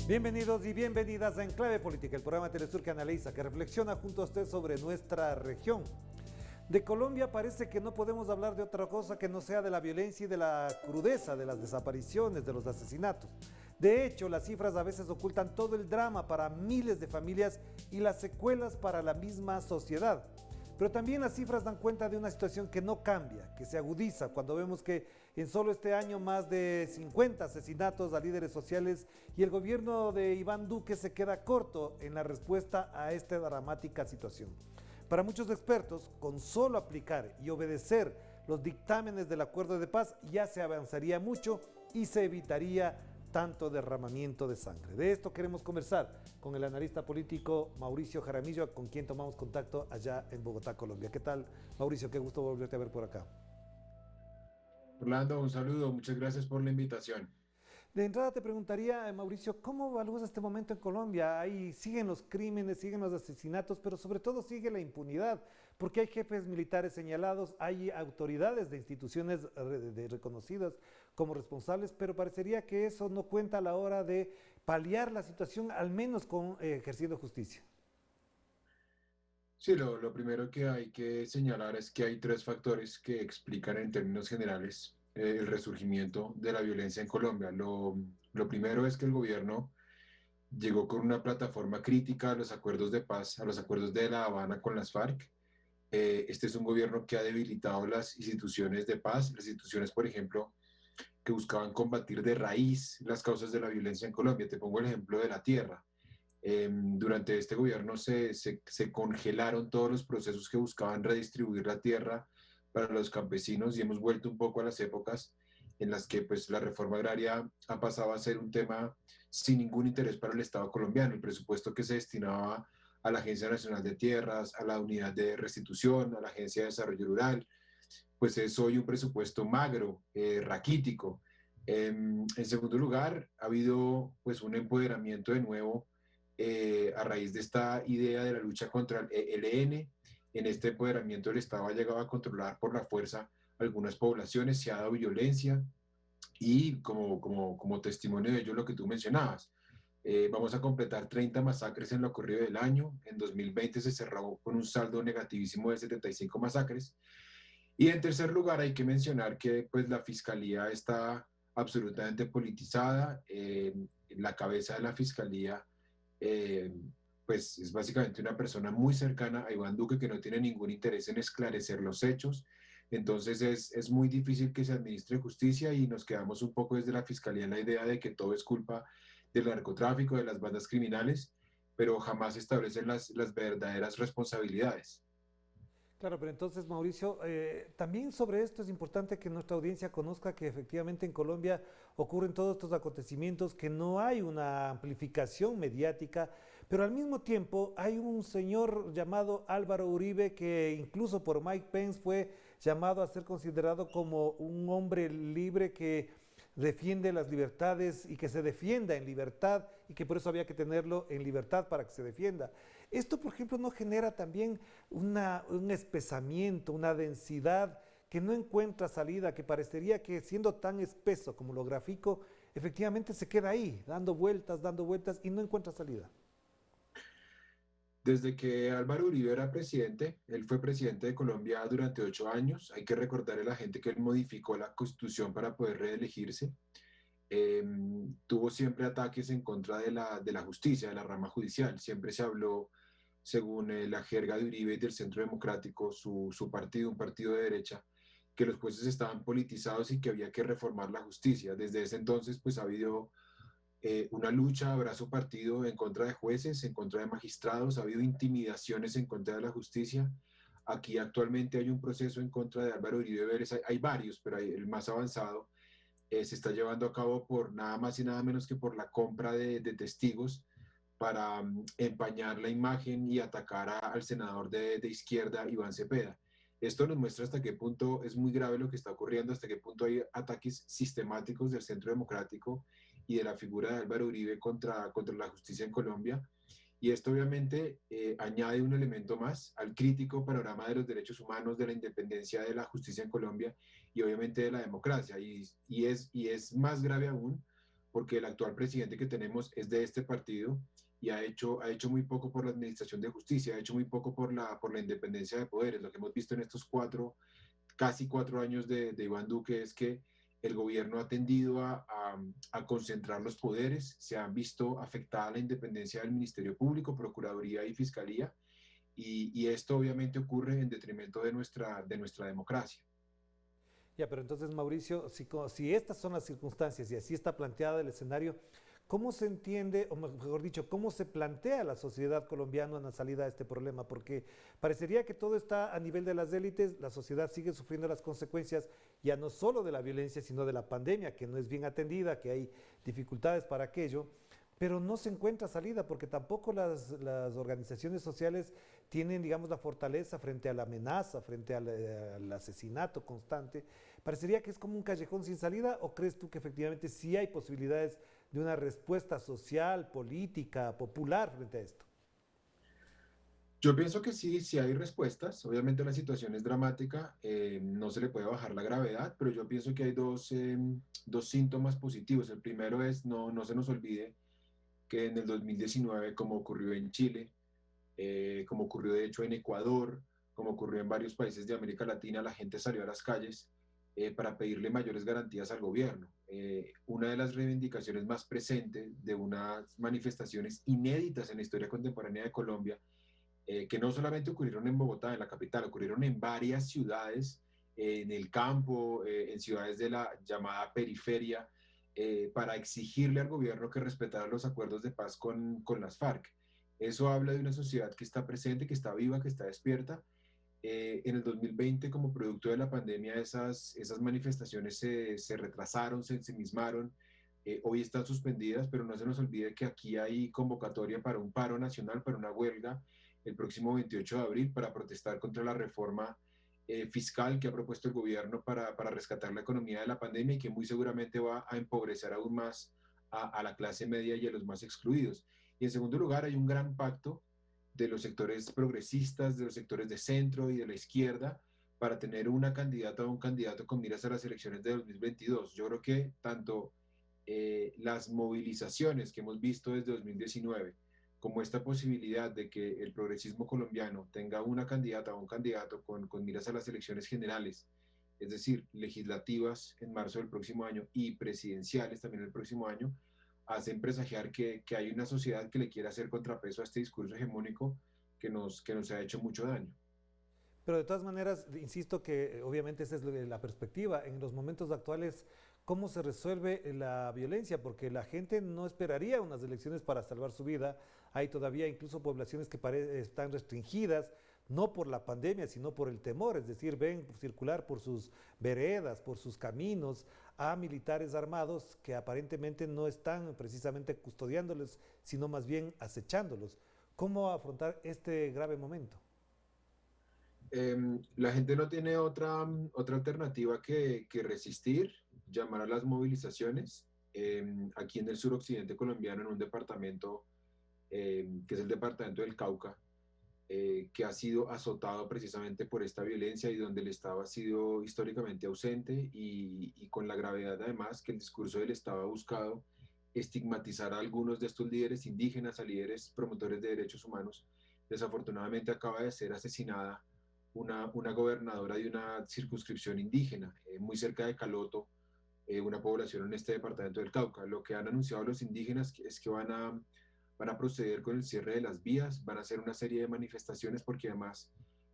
Bienvenidos y bienvenidas a Enclave Política, el programa de Telesur que analiza, que reflexiona junto a usted sobre nuestra región. De Colombia parece que no podemos hablar de otra cosa que no sea de la violencia y de la crudeza de las desapariciones, de los asesinatos. De hecho, las cifras a veces ocultan todo el drama para miles de familias y las secuelas para la misma sociedad. Pero también las cifras dan cuenta de una situación que no cambia, que se agudiza cuando vemos que en solo este año más de 50 asesinatos a líderes sociales y el gobierno de Iván Duque se queda corto en la respuesta a esta dramática situación. Para muchos expertos, con solo aplicar y obedecer los dictámenes del acuerdo de paz ya se avanzaría mucho y se evitaría tanto derramamiento de sangre. De esto queremos conversar con el analista político Mauricio Jaramillo, con quien tomamos contacto allá en Bogotá, Colombia. ¿Qué tal, Mauricio? Qué gusto volverte a ver por acá. Orlando, un saludo, muchas gracias por la invitación. De entrada te preguntaría, Mauricio, ¿cómo evalúas este momento en Colombia? Ahí siguen los crímenes, siguen los asesinatos, pero sobre todo sigue la impunidad, porque hay jefes militares señalados, hay autoridades de instituciones reconocidas como responsables, pero parecería que eso no cuenta a la hora de paliar la situación, al menos con ejerciendo justicia. Sí, lo primero que hay que señalar es que hay tres factores que explican en términos generales el resurgimiento de la violencia en Colombia. Lo primero es que el gobierno llegó con una plataforma crítica a los acuerdos de paz, a los acuerdos de La Habana con las FARC. Este es un gobierno que ha debilitado las instituciones de paz, las instituciones, por ejemplo, que buscaban combatir de raíz las causas de la violencia en Colombia. Te pongo el ejemplo de la tierra. Durante este gobierno se congelaron todos los procesos que buscaban redistribuir la tierra para los campesinos y hemos vuelto un poco a las épocas en las que pues, la reforma agraria ha pasado a ser un tema sin ningún interés para el Estado colombiano. El presupuesto que se destinaba a la Agencia Nacional de Tierras, a la Unidad de Restitución, a la Agencia de Desarrollo Rural, pues es hoy un presupuesto magro, raquítico. En segundo lugar, ha habido pues un empoderamiento de nuevo a raíz de esta idea de la lucha contra el ELN. En este empoderamiento el Estado ha llegado a controlar por la fuerza algunas poblaciones, se ha dado violencia y como testimonio de ello lo que tú mencionabas. Vamos a completar 30 masacres en lo corrido del año. En 2020 se cerró con un saldo negativísimo de 75 masacres. Y en tercer lugar, hay que mencionar que pues, la fiscalía está absolutamente politizada. La cabeza de la fiscalía eh, pues, es básicamente una persona muy cercana a Iván Duque que no tiene ningún interés en esclarecer los hechos. Entonces es muy difícil que se administre justicia y nos quedamos un poco desde la fiscalía en la idea de que todo es culpa del narcotráfico, de las bandas criminales, pero jamás establecen las verdaderas responsabilidades. Claro, pero entonces, Mauricio, también sobre esto es importante que nuestra audiencia conozca que efectivamente en Colombia ocurren todos estos acontecimientos, que no hay una amplificación mediática, pero al mismo tiempo hay un señor llamado Álvaro Uribe que incluso por Mike Pence fue llamado a ser considerado como un hombre libre que defiende las libertades y que se defienda en libertad y que por eso había que tenerlo en libertad para que se defienda. Esto, por ejemplo, no genera también un espesamiento, una densidad que no encuentra salida, que parecería que siendo tan espeso como lo grafico, efectivamente se queda ahí, dando vueltas y no encuentra salida. Desde que Álvaro Uribe era presidente, él fue presidente de Colombia durante 8 años. Hay que recordarle a la gente que él modificó la constitución para poder reelegirse. Eh, Tuvo siempre ataques en contra de la justicia, de la rama judicial. Siempre se habló, según la jerga de Uribe y del Centro Democrático, su partido, un partido de derecha, que los jueces estaban politizados y que había que reformar la justicia. Desde ese entonces, pues ha habido una lucha a brazo partido en contra de jueces, en contra de magistrados, ha habido intimidaciones en contra de la justicia. Aquí actualmente hay un proceso en contra de Álvaro Uribe Vélez, hay varios, pero el más avanzado se está llevando a cabo por nada más y nada menos que por la compra de testigos para empañar la imagen y atacar al senador de izquierda, Iván Cepeda. Esto nos muestra hasta qué punto es muy grave lo que está ocurriendo, hasta qué punto hay ataques sistemáticos del Centro Democrático y de la figura de Álvaro Uribe contra la justicia en Colombia. Y esto obviamente añade un elemento más al crítico panorama de los derechos humanos, de la independencia de la justicia en Colombia y obviamente de la democracia. Y es más grave aún porque el actual presidente que tenemos es de este partido y ha hecho muy poco por la administración de justicia, ha hecho muy poco por la independencia de poderes. Lo que hemos visto en estos casi 4 años de Iván Duque es que el gobierno ha tendido a concentrar los poderes, se han visto afectada la independencia del Ministerio Público, Procuraduría y Fiscalía, y esto obviamente ocurre en detrimento de nuestra democracia. Ya, pero entonces, Mauricio, si estas son las circunstancias y así está planteada el escenario, ¿cómo se entiende, o mejor dicho, cómo se plantea la sociedad colombiana en la salida a este problema? Porque parecería que todo está a nivel de las élites, la sociedad sigue sufriendo las consecuencias ya no solo de la violencia, sino de la pandemia, que no es bien atendida, que hay dificultades para aquello, pero no se encuentra salida porque tampoco las organizaciones sociales tienen, digamos, la fortaleza frente a la amenaza, frente al asesinato constante. ¿Parecería que es como un callejón sin salida o crees tú que efectivamente sí hay posibilidades de una respuesta social, política, popular frente a esto? Yo pienso que sí, sí hay respuestas. Obviamente la situación es dramática, no se le puede bajar la gravedad, pero yo pienso que hay dos síntomas positivos. El primero es, no se nos olvide que en el 2019, como ocurrió en Chile, como ocurrió de hecho en Ecuador, como ocurrió en varios países de América Latina, la gente salió a las calles para pedirle mayores garantías al gobierno. Una de las reivindicaciones más presentes de unas manifestaciones inéditas en la historia contemporánea de Colombia, que no solamente ocurrieron en Bogotá, en la capital, ocurrieron en varias ciudades, en el campo, en ciudades de la llamada periferia, para exigirle al gobierno que respetara los acuerdos de paz con las FARC. Eso habla de una sociedad que está presente, que está viva, que está despierta. En el 2020, como producto de la pandemia, esas manifestaciones se retrasaron, se ensimismaron, hoy están suspendidas, pero no se nos olvide que aquí hay convocatoria para un paro nacional, para una huelga el próximo 28 de abril para protestar contra la reforma fiscal que ha propuesto el gobierno para rescatar la economía de la pandemia y que muy seguramente va a empobrecer aún más a la clase media y a los más excluidos. Y en segundo lugar, hay un gran pacto de los sectores progresistas, de los sectores de centro y de la izquierda para tener una candidata o un candidato con miras a las elecciones de 2022. Yo creo que tanto las movilizaciones que hemos visto desde 2019, como esta posibilidad de que el progresismo colombiano tenga una candidata o un candidato con miras a las elecciones generales, es decir, legislativas en marzo del próximo año y presidenciales también el próximo año, hacen presagiar que hay una sociedad que le quiere hacer contrapeso a este discurso hegemónico que nos ha hecho mucho daño. Pero de todas maneras, insisto que obviamente esa es la perspectiva. En los momentos actuales, ¿cómo se resuelve la violencia? Porque la gente no esperaría unas elecciones para salvar su vida. Hay todavía incluso poblaciones que están restringidas, no por la pandemia, sino por el temor. Es decir, ven circular por sus veredas, por sus caminos, a militares armados que aparentemente no están precisamente custodiándolos, sino más bien acechándolos. ¿Cómo afrontar este grave momento? La gente no tiene otra alternativa que resistir, llamar a las movilizaciones. Aquí en el suroccidente colombiano, en un departamento que es el departamento del Cauca, que ha sido azotado precisamente por esta violencia y donde el Estado ha sido históricamente ausente y con la gravedad además que el discurso del Estado ha buscado estigmatizar a algunos de estos líderes indígenas, a líderes promotores de derechos humanos. Desafortunadamente acaba de ser asesinada una gobernadora de una circunscripción indígena, muy cerca de Caloto, una población en este departamento del Cauca. Lo que han anunciado los indígenas es que van a proceder con el cierre de las vías, van a hacer una serie de manifestaciones porque además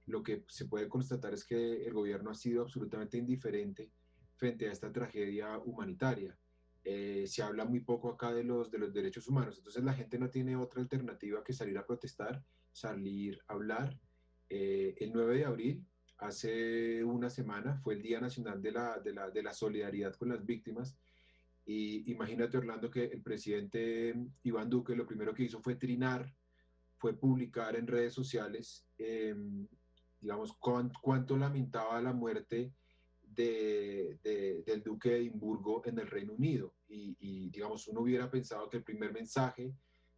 lo que se puede constatar es que el gobierno ha sido absolutamente indiferente frente a esta tragedia humanitaria. Se habla muy poco acá de los derechos humanos, entonces la gente no tiene otra alternativa que salir a protestar, salir a hablar. El 9 de abril, hace una semana, fue el Día Nacional de la Solidaridad con las Víctimas. Y imagínate, Orlando, que el presidente Iván Duque lo primero que hizo fue trinar, fue publicar en redes sociales, digamos, cuánto lamentaba la muerte del duque de Edimburgo en el Reino Unido. Digamos, uno hubiera pensado que el primer mensaje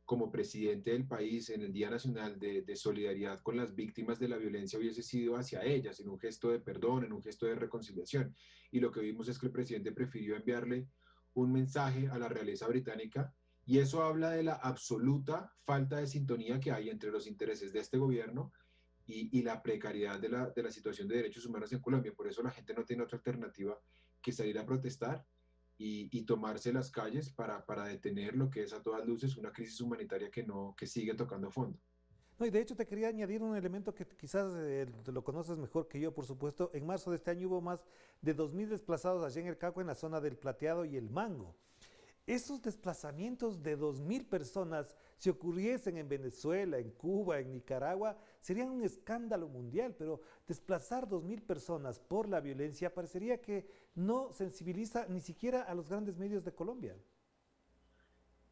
como presidente del país en el Día Nacional de Solidaridad con las víctimas de la violencia hubiese sido hacia ellas, en un gesto de perdón, en un gesto de reconciliación. Y lo que vimos es que el presidente prefirió enviarle un mensaje a la realeza británica, y eso habla de la absoluta falta de sintonía que hay entre los intereses de este gobierno y la precariedad de la situación de derechos humanos en Colombia. Por eso la gente no tiene otra alternativa que salir a protestar y tomarse las calles para detener lo que es a todas luces una crisis humanitaria que, no, que sigue tocando fondo. No, y de hecho te quería añadir un elemento que quizás te lo conoces mejor que yo, por supuesto. En marzo de este año hubo más de 2.000 desplazados allá en el Cauca, en la zona del Plateado y el Mango. Esos desplazamientos de 2.000 personas, si ocurriesen en Venezuela, en Cuba, en Nicaragua, serían un escándalo mundial, pero desplazar 2.000 personas por la violencia parecería que no sensibiliza ni siquiera a los grandes medios de Colombia.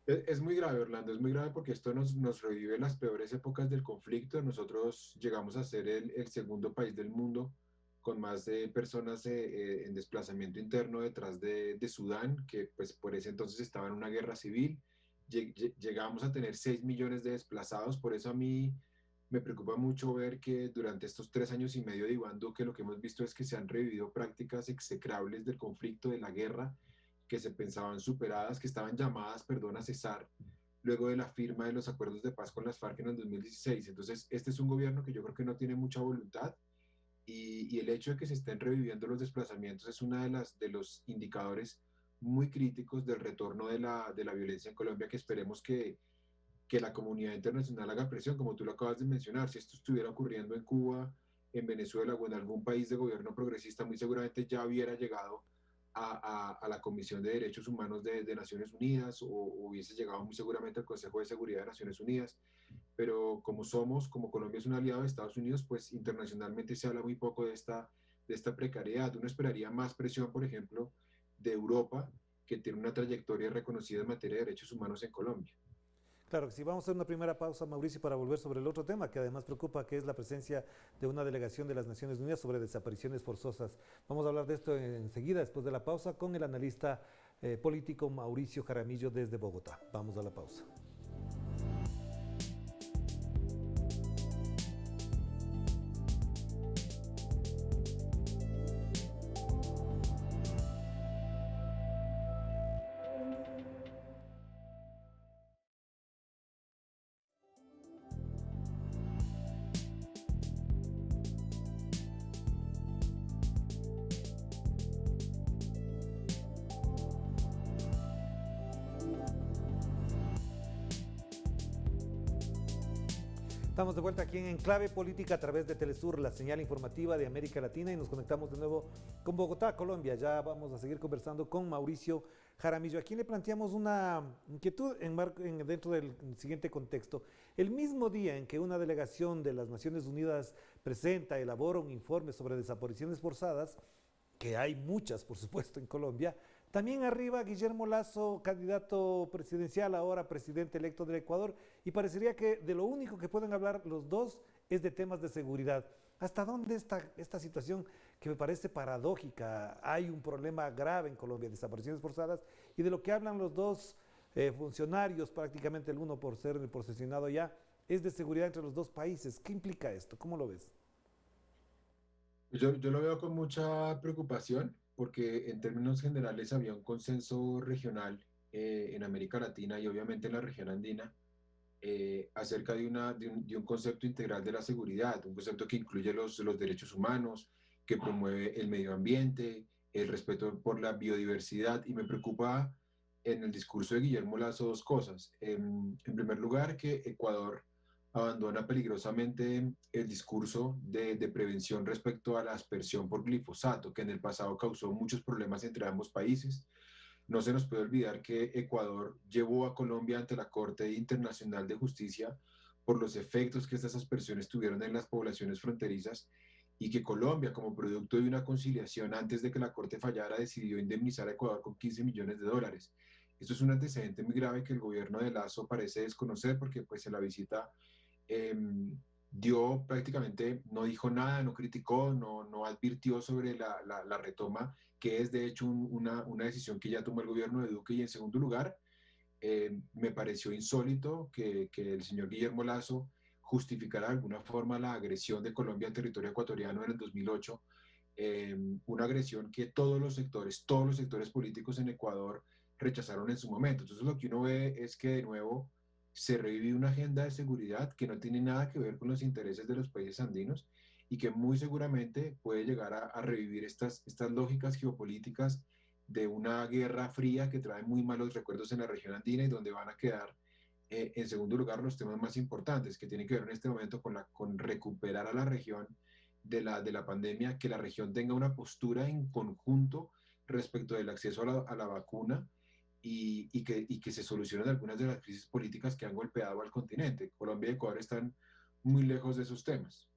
Es muy grave, Orlando, es muy grave porque esto nos revive las peores épocas del conflicto. Nosotros llegamos a ser el segundo país del mundo con más de personas en desplazamiento interno detrás de Sudán, que pues por ese entonces estaba en una guerra civil. Llegamos a tener 6 millones de desplazados, por eso a mí me preocupa mucho ver que durante estos 3 años y medio de Iván Duque lo que hemos visto es que se han revivido prácticas execrables del conflicto, de la guerra, que se pensaban superadas, que estaban llamadas, perdón, a cesar luego de la firma de los acuerdos de paz con las FARC en el 2016. Entonces, este es un gobierno que yo creo que no tiene mucha voluntad y el hecho de que se estén reviviendo los desplazamientos es uno de los indicadores muy críticos del retorno de la violencia en Colombia, que esperemos que la comunidad internacional haga presión, como tú lo acabas de mencionar. Si esto estuviera ocurriendo en Cuba, en Venezuela o en algún país de gobierno progresista, muy seguramente ya hubiera llegado a la Comisión de Derechos Humanos de Naciones Unidas, o hubiese llegado muy seguramente al Consejo de Seguridad de Naciones Unidas. Pero como Colombia es un aliado de Estados Unidos, pues internacionalmente se habla muy poco de esta precariedad. Uno esperaría más presión, por ejemplo, de Europa, que tiene una trayectoria reconocida en materia de derechos humanos en Colombia. Claro que sí, vamos a hacer una primera pausa, Mauricio, para volver sobre el otro tema que además preocupa, que es la presencia de una delegación de las Naciones Unidas sobre desapariciones forzosas. Vamos a hablar de esto enseguida, después de la pausa, con el analista político Mauricio Jaramillo desde Bogotá. Vamos a la pausa. Estamos de vuelta aquí en Enclave Política a través de Telesur, la señal informativa de América Latina, y nos conectamos de nuevo con Bogotá, Colombia. Ya vamos a seguir conversando con Mauricio Jaramillo. Aquí le planteamos una inquietud dentro del siguiente contexto. El mismo día en que una delegación de las Naciones Unidas elabora un informe sobre desapariciones forzadas, que hay muchas, por supuesto, en Colombia, también arriba Guillermo Lasso, candidato presidencial, ahora presidente electo del Ecuador, y parecería que de lo único que pueden hablar los dos es de temas de seguridad. ¿Hasta dónde está esta situación que me parece paradójica? Hay un problema grave en Colombia, desapariciones forzadas, y de lo que hablan los dos funcionarios, prácticamente el uno por ser posesionado ya, es de seguridad entre los dos países. ¿Qué implica esto? ¿Cómo lo ves? Yo lo veo con mucha preocupación porque en términos generales había un consenso regional en América Latina y obviamente en la región andina acerca de un concepto integral de la seguridad, un concepto que incluye los derechos humanos, que promueve el medio ambiente, el respeto por la biodiversidad, y me preocupa en el discurso de Guillermo Lasso dos cosas. En primer lugar, que Ecuador abandona peligrosamente el discurso de prevención respecto a la aspersión por glifosato, que en el pasado causó muchos problemas entre ambos países. No se nos puede olvidar que Ecuador llevó a Colombia ante la Corte Internacional de Justicia por los efectos que estas aspersiones tuvieron en las poblaciones fronterizas, y que Colombia, como producto de una conciliación antes de que la Corte fallara, decidió indemnizar a Ecuador con 15 millones de dólares. Esto es un antecedente muy grave que el gobierno de Lazo parece desconocer, porque pues en la visita eh, dio prácticamente, no dijo nada, no criticó, no advirtió sobre la retoma, que es de hecho una decisión que ya tomó el gobierno de Duque. Y en segundo lugar, me pareció insólito que el señor Guillermo Lasso justificara de alguna forma la agresión de Colombia al territorio ecuatoriano en el 2008, una agresión que todos los sectores políticos en Ecuador rechazaron en su momento. Entonces lo que uno ve es que de nuevo se revive una agenda de seguridad que no tiene nada que ver con los intereses de los países andinos y que muy seguramente puede llegar a revivir estas lógicas geopolíticas de una guerra fría que trae muy malos recuerdos en la región andina y donde van a quedar en segundo lugar los temas más importantes que tienen que ver en este momento con recuperar a la región de la pandemia, que la región tenga una postura en conjunto respecto del acceso a la vacuna y que se solucionen algunas de las crisis políticas que han golpeado al continente. Colombia y Ecuador están muy lejos de esos temas.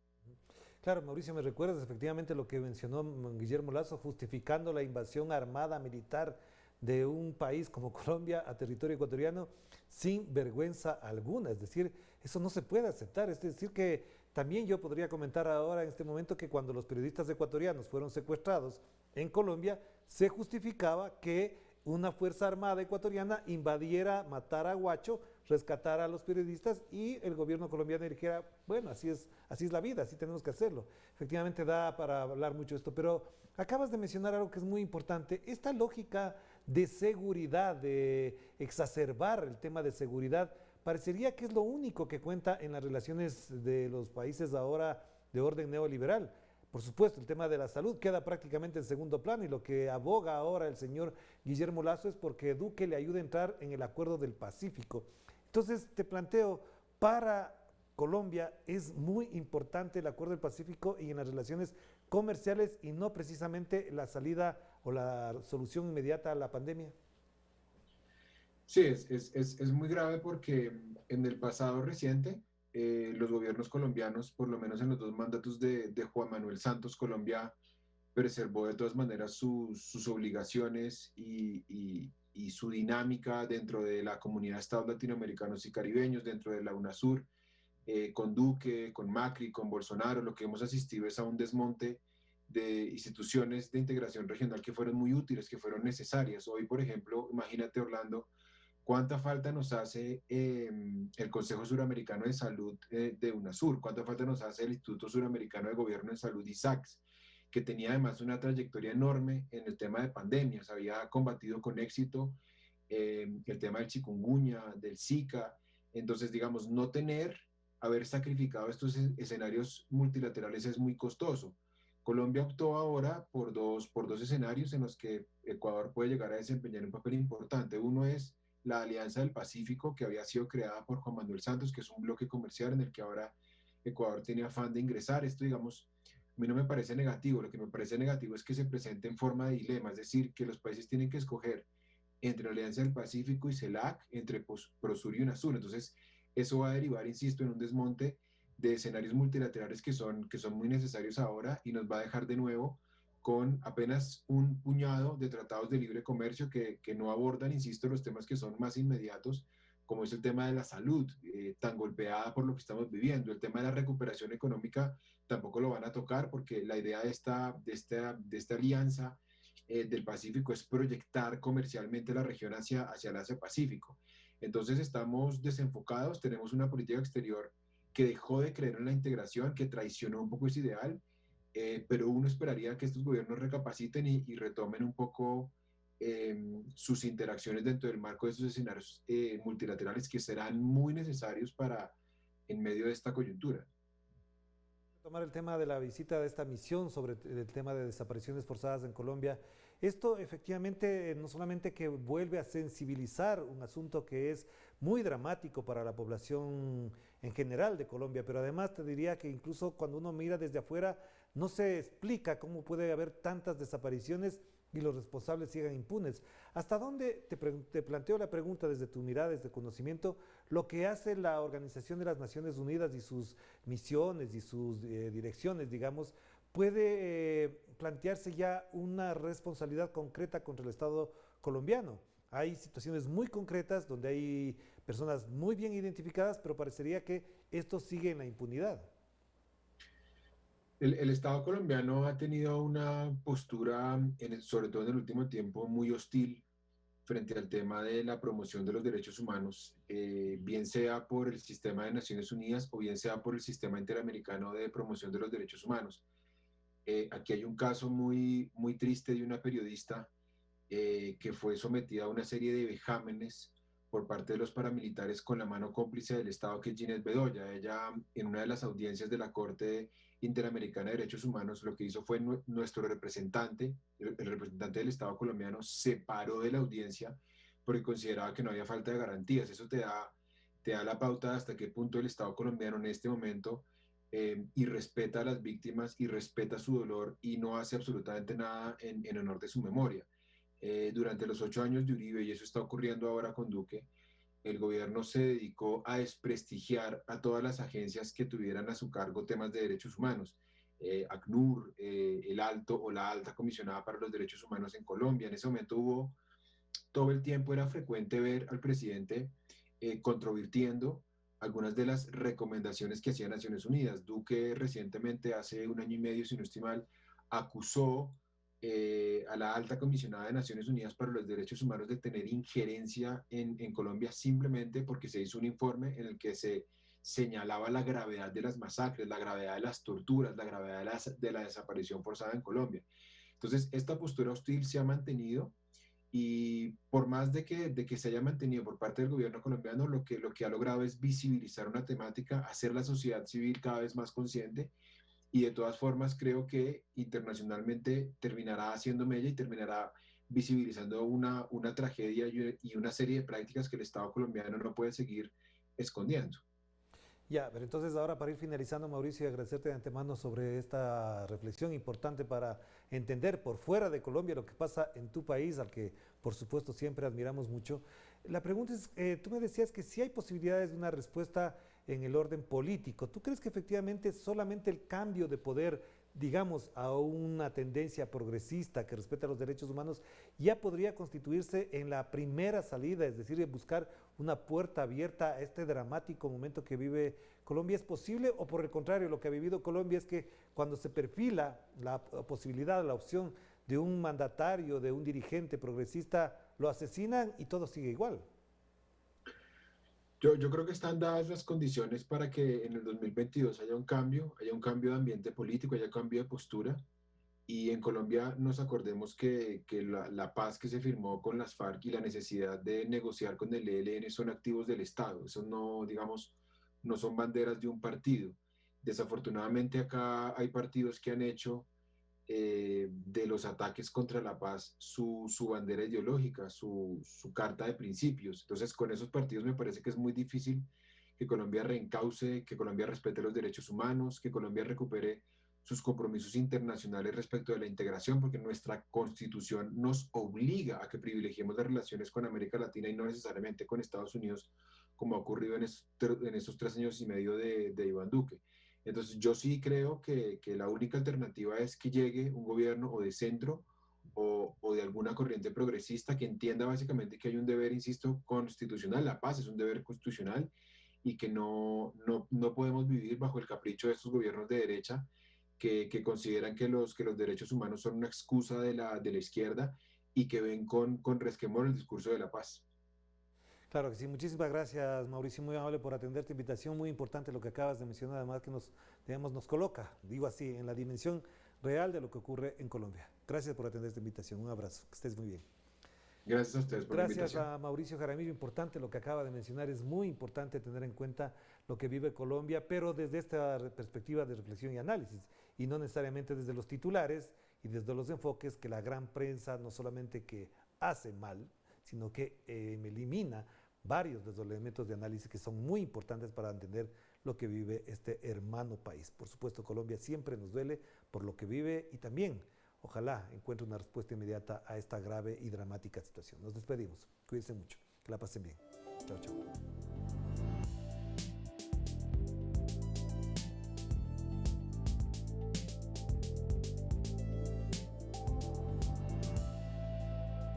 Claro, Mauricio, me recuerdas efectivamente lo que mencionó Guillermo Lazo, justificando la invasión armada militar de un país como Colombia a territorio ecuatoriano sin vergüenza alguna. Es decir, eso no se puede aceptar. Es decir, que también yo podría comentar ahora en este momento que cuando los periodistas ecuatorianos fueron secuestrados en Colombia, se justificaba que una fuerza armada ecuatoriana invadiera, matara a Guacho, rescatara a los periodistas y el gobierno colombiano dijera, bueno, así es la vida, así tenemos que hacerlo. Efectivamente da para hablar mucho de esto, pero acabas de mencionar algo que es muy importante, esta lógica de seguridad, de exacerbar el tema de seguridad, parecería que es lo único que cuenta en las relaciones de los países ahora de orden neoliberal. Por supuesto, el tema de la salud queda prácticamente en segundo plano y lo que aboga ahora el señor Guillermo Lazo es porque Duque le ayude a entrar en el Acuerdo del Pacífico. Entonces, te planteo, para Colombia es muy importante el Acuerdo del Pacífico y en las relaciones comerciales y no precisamente la salida o la solución inmediata a la pandemia. Sí, es muy grave porque en el pasado reciente los gobiernos colombianos, por lo menos en los dos mandatos de Juan Manuel Santos, Colombia preservó de todas maneras sus obligaciones y su dinámica dentro de la comunidad de estados latinoamericanos y caribeños, dentro de la UNASUR, con Duque, con Macri, con Bolsonaro. Lo que hemos asistido es a un desmonte de instituciones de integración regional que fueron muy útiles, que fueron necesarias. Hoy, por ejemplo, imagínate, Orlando, cuánta falta nos hace el Consejo Suramericano de Salud de UNASUR, cuánta falta nos hace el Instituto Suramericano de Gobierno en Salud, ISACS, que tenía además una trayectoria enorme en el tema de pandemias, había combatido con éxito el tema del chikungunya, del Zika. Entonces, digamos, no tener, haber sacrificado estos escenarios multilaterales es muy costoso. Colombia optó ahora por dos escenarios en los que Ecuador puede llegar a desempeñar un papel importante. Uno es la Alianza del Pacífico, que había sido creada por Juan Manuel Santos, que es un bloque comercial en el que ahora Ecuador tenía afán de ingresar. Esto, digamos, a mí no me parece negativo. Lo que me parece negativo es que se presente en forma de dilema, es decir, que los países tienen que escoger entre Alianza del Pacífico y CELAC, entre Prosur y UNASUR. Entonces, eso va a derivar, insisto, en un desmonte de escenarios multilaterales que son muy necesarios ahora y nos va a dejar de nuevo con apenas un puñado de tratados de libre comercio que no abordan, insisto, los temas que son más inmediatos, como es el tema de la salud, tan golpeada por lo que estamos viviendo. El tema de la recuperación económica tampoco lo van a tocar porque la idea de esta alianza del Pacífico es proyectar comercialmente la región hacia el Asia-Pacífico. Entonces estamos desenfocados, tenemos una política exterior que dejó de creer en la integración, que traicionó un poco ese ideal, pero uno esperaría que estos gobiernos recapaciten y retomen un poco sus interacciones dentro del marco de estos escenarios multilaterales que serán muy necesarios en medio de esta coyuntura. Tomar el tema de la visita de esta misión sobre el tema de desapariciones forzadas en Colombia. Esto efectivamente no solamente que vuelve a sensibilizar un asunto que es muy dramático para la población en general de Colombia, pero además te diría que incluso cuando uno mira desde afuera no se explica cómo puede haber tantas desapariciones y los responsables sigan impunes. ¿Hasta dónde, te planteo la pregunta desde tu mirada, desde conocimiento, lo que hace la Organización de las Naciones Unidas y sus misiones y sus direcciones, digamos, puede plantearse ya una responsabilidad concreta contra el Estado colombiano? Hay situaciones muy concretas donde hay personas muy bien identificadas, pero parecería que esto sigue en la impunidad. El Estado colombiano ha tenido una postura, sobre todo en el último tiempo, muy hostil frente al tema de la promoción de los derechos humanos, bien sea por el sistema de Naciones Unidas o bien sea por el sistema interamericano de promoción de los derechos humanos. Aquí hay un caso muy, muy triste de una periodista que fue sometida a una serie de vejámenes por parte de los paramilitares con la mano cómplice del Estado, que es Ginette Bedoya. Ella, en una de las audiencias de la Corte Interamericana de Derechos Humanos, lo que hizo fue nuestro representante, el representante del Estado colombiano, se paró de la audiencia porque consideraba que no había falta de garantías. Eso te da la pauta de hasta qué punto el Estado colombiano en este momento y respeta a las víctimas y respeta su dolor y no hace absolutamente nada en honor de su memoria. Durante los 8 años de Uribe, y eso está ocurriendo ahora con Duque, el gobierno se dedicó a desprestigiar a todas las agencias que tuvieran a su cargo temas de derechos humanos. ACNUR, el Alto o la Alta Comisionada para los Derechos Humanos en Colombia. En ese momento todo el tiempo era frecuente ver al presidente controvirtiendo algunas de las recomendaciones que hacía Naciones Unidas. Duque recientemente, hace 1 año y medio, si no estoy mal, acusó a la alta comisionada de Naciones Unidas para los Derechos Humanos de tener injerencia en Colombia simplemente porque se hizo un informe en el que se señalaba la gravedad de las masacres, la gravedad de las torturas, la gravedad de la desaparición forzada en Colombia. Entonces, esta postura hostil se ha mantenido y por más de que se haya mantenido por parte del gobierno colombiano, lo que ha logrado es visibilizar una temática, hacer la sociedad civil cada vez más consciente y de todas formas creo que internacionalmente terminará haciendo mella y terminará visibilizando una tragedia y una serie de prácticas que el Estado colombiano no puede seguir escondiendo. Ya, pero entonces ahora para ir finalizando, Mauricio, y agradecerte de antemano sobre esta reflexión importante para entender por fuera de Colombia lo que pasa en tu país, al que por supuesto siempre admiramos mucho. La pregunta es, tú me decías que sí hay posibilidades de una respuesta en el orden político. ¿Tú crees que efectivamente solamente el cambio de poder, digamos, a una tendencia progresista que respeta los derechos humanos, ya podría constituirse en la primera salida, es decir, buscar una puerta abierta a este dramático momento que vive Colombia? ¿Es posible o por el contrario, lo que ha vivido Colombia es que cuando se perfila la posibilidad, la opción de un mandatario, de un dirigente progresista, lo asesinan y todo sigue igual? Yo creo que están dadas las condiciones para que en el 2022 haya un cambio de ambiente político, haya un cambio de postura. Y en Colombia nos acordemos que la paz que se firmó con las FARC y la necesidad de negociar con el ELN son activos del Estado. Eso no, digamos, no son banderas de un partido. Desafortunadamente acá hay partidos que han hecho de los ataques contra la paz su bandera ideológica, su carta de principios. Entonces, con esos partidos me parece que es muy difícil que Colombia reencauce, que Colombia respete los derechos humanos, que Colombia recupere sus compromisos internacionales respecto de la integración, porque nuestra constitución nos obliga a que privilegiemos las relaciones con América Latina y no necesariamente con Estados Unidos, como ha ocurrido en estos 3 años y medio de Iván Duque. Entonces yo sí creo que la única alternativa es que llegue un gobierno o de centro o de alguna corriente progresista que entienda básicamente que hay un deber, insisto, constitucional. La paz es un deber constitucional y que no podemos vivir bajo el capricho de estos gobiernos de derecha que consideran que los derechos humanos son una excusa de la izquierda y que ven con resquemor el discurso de la paz. Claro que sí, muchísimas gracias, Mauricio, muy amable por atender esta invitación, muy importante lo que acabas de mencionar, además que nos, digamos, nos coloca, digo así, en la dimensión real de lo que ocurre en Colombia. Gracias por atender esta invitación, un abrazo, que estés muy bien. Gracias a ustedes por la Gracias invitación. a Mauricio Jaramillo, importante lo que acaba de mencionar, es muy importante tener en cuenta lo que vive Colombia, pero desde esta perspectiva de reflexión y análisis, y no necesariamente desde los titulares y desde los enfoques que la gran prensa no solamente que hace mal, sino que elimina varios de los elementos de análisis que son muy importantes para entender lo que vive este hermano país. Por supuesto, Colombia siempre nos duele por lo que vive y también, ojalá, encuentre una respuesta inmediata a esta grave y dramática situación. Nos despedimos. Cuídense mucho. Que la pasen bien. Chao, chao.